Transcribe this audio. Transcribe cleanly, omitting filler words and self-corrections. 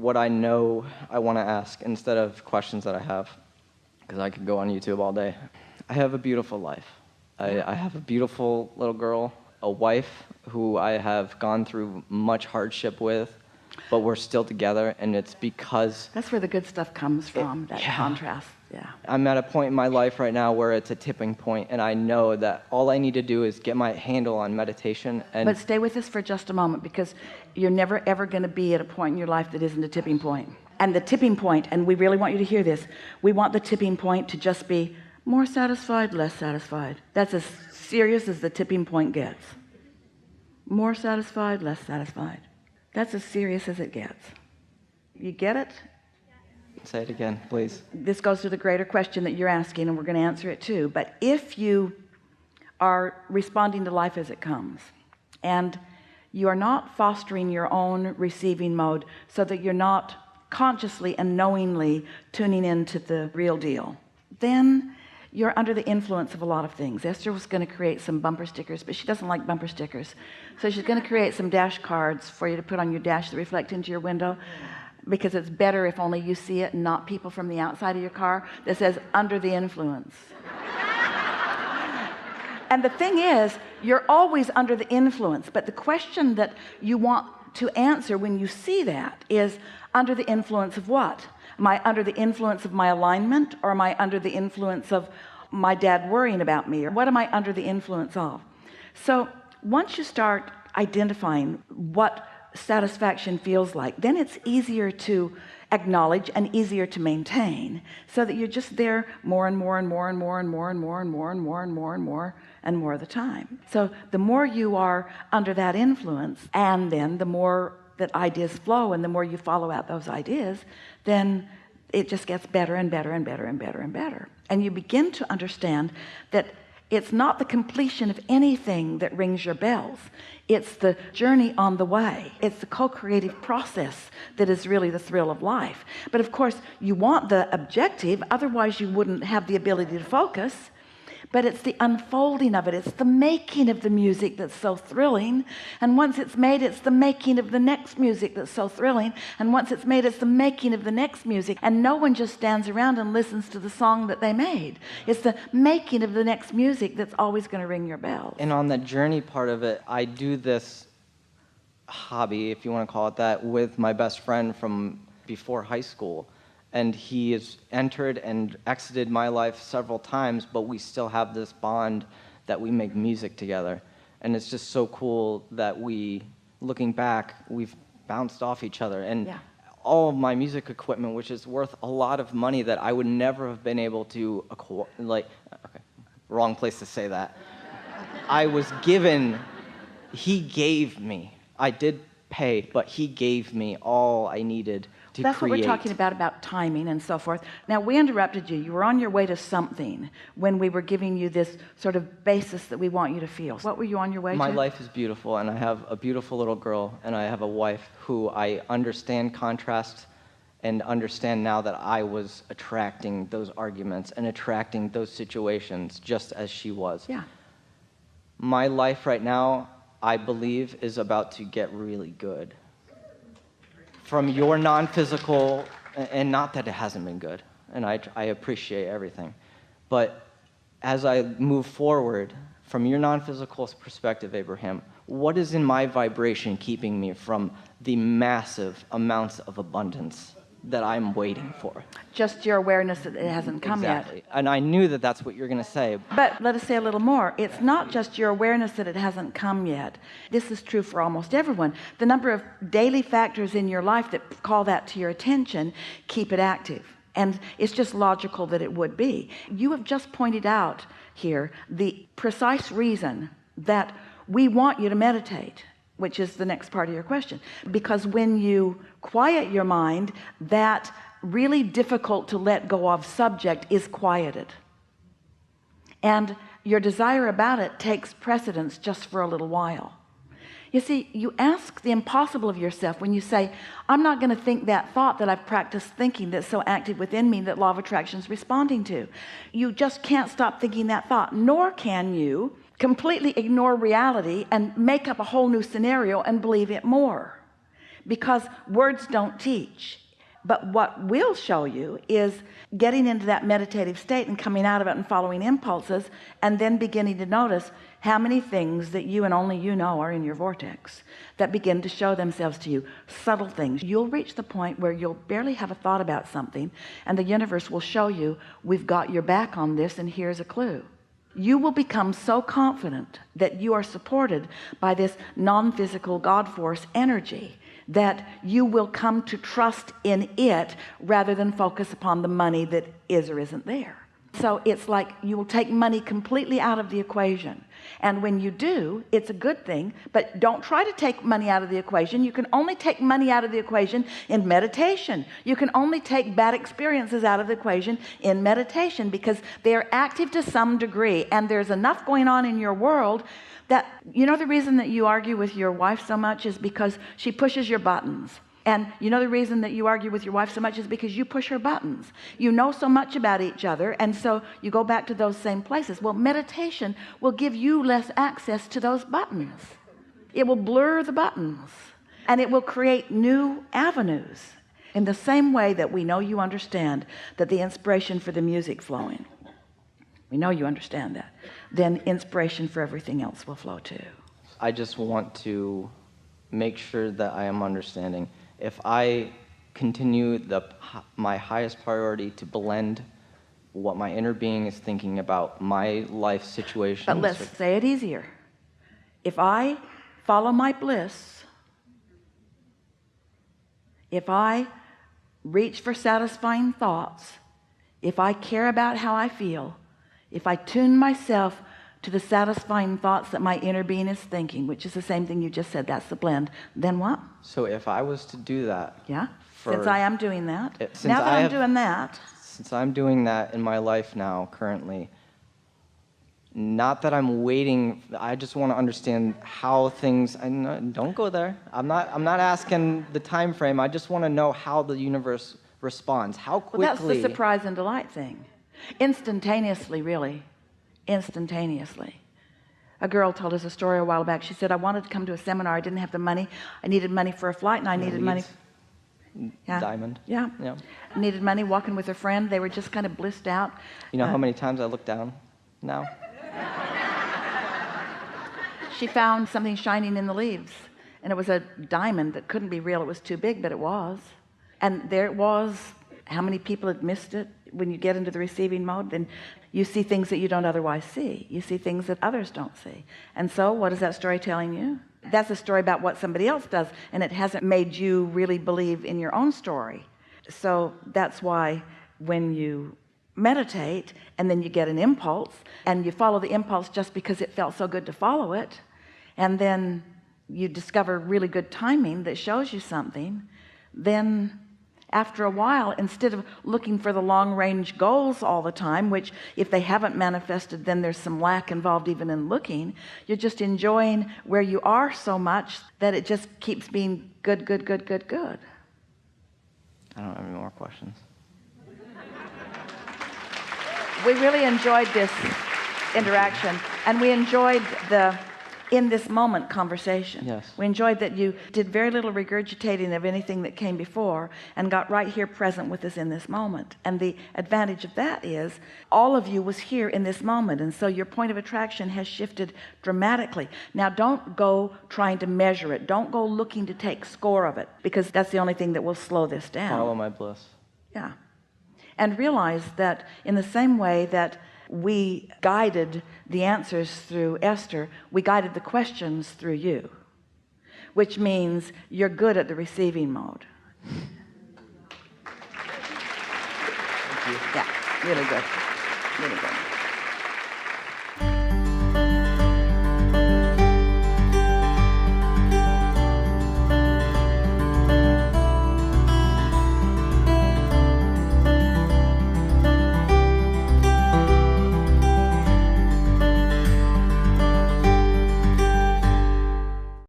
what I know I want to ask instead of questions that I have, because I could go on YouTube all day. I have a beautiful life. I have a beautiful little girl, a wife who I have gone through much hardship with, but we're still together, and it's because... That's where the good stuff comes from, that contrast. Yeah. I'm at a point in my life right now where it's a tipping point, and I know that all I need to do is get my handle on meditation. But stay with us for just a moment, because you're never ever going to be at a point in your life that isn't a tipping point. And the tipping point, and we really want you to hear this, we want the tipping point to just be more satisfied, less satisfied. That's as serious as the tipping point gets. More satisfied, less satisfied. That's as serious as it gets. You get it? Say it again, please. This goes to the greater question that you're asking, and we're going to answer it too. But if you are responding to life as it comes, and you are not fostering your own receiving mode so that you're not consciously and knowingly tuning into the real deal, then you're under the influence of a lot of things. Esther was going to create some bumper stickers, but she doesn't like bumper stickers. So she's going to create some dash cards for you to put on your dash that reflect into your window, because it's better if only you see it and not people from the outside of your car, that says under the influence. And the thing is, you're always under the influence, but the question that you want to answer when you see that is, under the influence of what? Am I under the influence of my alignment, or am I under the influence of my dad worrying about me, or what am I under the influence of? So once you start identifying what satisfaction feels like, then it's easier to acknowledge and easier to maintain, so that you're just there more and more and more and more and more and more and more and more and more and more and more of the time. So the more you are under that influence, and then the more that ideas flow, and the more you follow out those ideas, then it just gets better and better and better and better and better. And you begin to understand that it's not the completion of anything that rings your bells. It's the journey on the way. It's the co-creative process that is really the thrill of life. But of course, you want the objective, otherwise you wouldn't have the ability to focus. But it's the unfolding of it. It's the making of the music that's so thrilling. And once it's made, it's the making of the next music that's so thrilling. And once it's made, it's the making of the next music. And no one just stands around and listens to the song that they made. It's the making of the next music that's always going to ring your bells. And on the journey part of it, I do this hobby, if you want to call it that, with my best friend from before high school. And he has entered and exited my life several times, but we still have this bond that we make music together. And it's just so cool that we, looking back, we've bounced off each other. And all of my music equipment, which is worth a lot of money that I would never have been able to acquire, wrong place to say that. I was given, he gave me. I did pay, but he gave me all I needed. That's what we're talking about timing and so forth. Now, we interrupted you. You were on your way to something when we were giving you this sort of basis that we want you to feel. What were you on your way to? My life is beautiful, and I have a beautiful little girl, and I have a wife who I understand contrast and understand now that I was attracting those arguments and attracting those situations just as she was. Yeah. My life right now, I believe, is about to get really good. From your non-physical, and not that it hasn't been good, and I appreciate everything, but as I move forward, from your non-physical perspective, Abraham, what is in my vibration keeping me from the massive amounts of abundance that I'm waiting for? Just your awareness that it hasn't come exactly. yet. And I knew that that's what you're going to say. But let us say a little more. It's not just your awareness that it hasn't come yet. This is true for almost everyone. The number of daily factors in your life that call that to your attention keep it active. And it's just logical that it would be. You have just pointed out here the precise reason that we want you to meditate, which is the next part of your question. Because when you quiet your mind, that really difficult to let go of subject is quieted. And your desire about it takes precedence just for a little while. You see, you ask the impossible of yourself when you say, I'm not going to think that thought that I've practiced thinking that's so active within me that law of attraction is responding to. You just can't stop thinking that thought, nor can you completely ignore reality and make up a whole new scenario and believe it more. because words don't teach. But what will show you is getting into that meditative state and coming out of it and following impulses, and then beginning to notice how many things that you and only you know are in your vortex that begin to show themselves to you. Subtle things. You'll reach the point where you'll barely have a thought about something, and the universe will show you, we've got your back on this, and here's a clue. You will become so confident that you are supported by this non-physical God force energy that you will come to trust in it rather than focus upon the money that is or isn't there. So it's like you will take money completely out of the equation, and when you do, it's a good thing. But don't try to take money out of the equation. You can only take money out of the equation in meditation. You can only take bad experiences out of the equation in meditation, because they are active to some degree, and there's enough going on in your world that, you know, the reason that you argue with your wife so much is because she pushes your buttons. And you know the reason that you argue with your wife so much is because you push her buttons. You know so much about each other, and so you go back to those same places. Well, meditation will give you less access to those buttons. It will blur the buttons, and it will create new avenues, in the same way that we know you understand that the inspiration for the music flowing, we know you understand that, then inspiration for everything else will flow too. I just want to make sure that I am understanding. If I continue my highest priority to blend what my inner being is thinking about my life situation. But let's say it easier. If I follow my bliss, if I reach for satisfying thoughts, if I care about how I feel, if I tune myself to the satisfying thoughts that my inner being is thinking, which is the same thing you just said, that's the blend, then what? So if I was to do that, yeah, since I am doing that, now that I'm doing that, since I'm doing that in my life now currently, not that I'm waiting, I just want to understand how things, don't go there. I'm not asking the time frame. I just want to know how the universe responds, how quickly. Well, that's the surprise and delight thing. Instantaneously, really. Instantaneously. A girl told us a story a while back. She said, I wanted to come to a seminar. I didn't have the money. I needed money for a flight, and I needed money. Yeah. Diamond. Yeah. Yeah. Needed money, walking with her friend. They were just kind of blissed out. You know how many times I look down now? She found something shining in the leaves, and it was a diamond that couldn't be real. It was too big, but it was. And there it was. How many people had missed it? When you get into the receiving mode, then you see things that you don't otherwise see. You see things that others don't see. And so what is that story telling you? That's a story about what somebody else does, and it hasn't made you really believe in your own story. So that's why when you meditate and then you get an impulse and you follow the impulse just because it felt so good to follow it, and then you discover really good timing that shows you something, then after a while, instead of looking for the long-range goals all the time, which if they haven't manifested, then there's some lack involved even in looking, you're just enjoying where you are so much that it just keeps being good, good, good, good, good. I don't have any more questions. We really enjoyed this interaction, and we enjoyed the in this moment conversation. Yes. We enjoyed that you did very little regurgitating of anything that came before and got right here present with us in this moment. And the advantage of that is all of you was here in this moment, and so your point of attraction has shifted dramatically. Now don't go trying to measure it. Don't go looking to take score of it, because that's the only thing that will slow this down. Follow my bliss. Yeah. And realize that in the same way that we guided the answers through Esther, we guided the questions through you, which means you're good at the receiving mode. Thank you. Yeah, really good. Really good.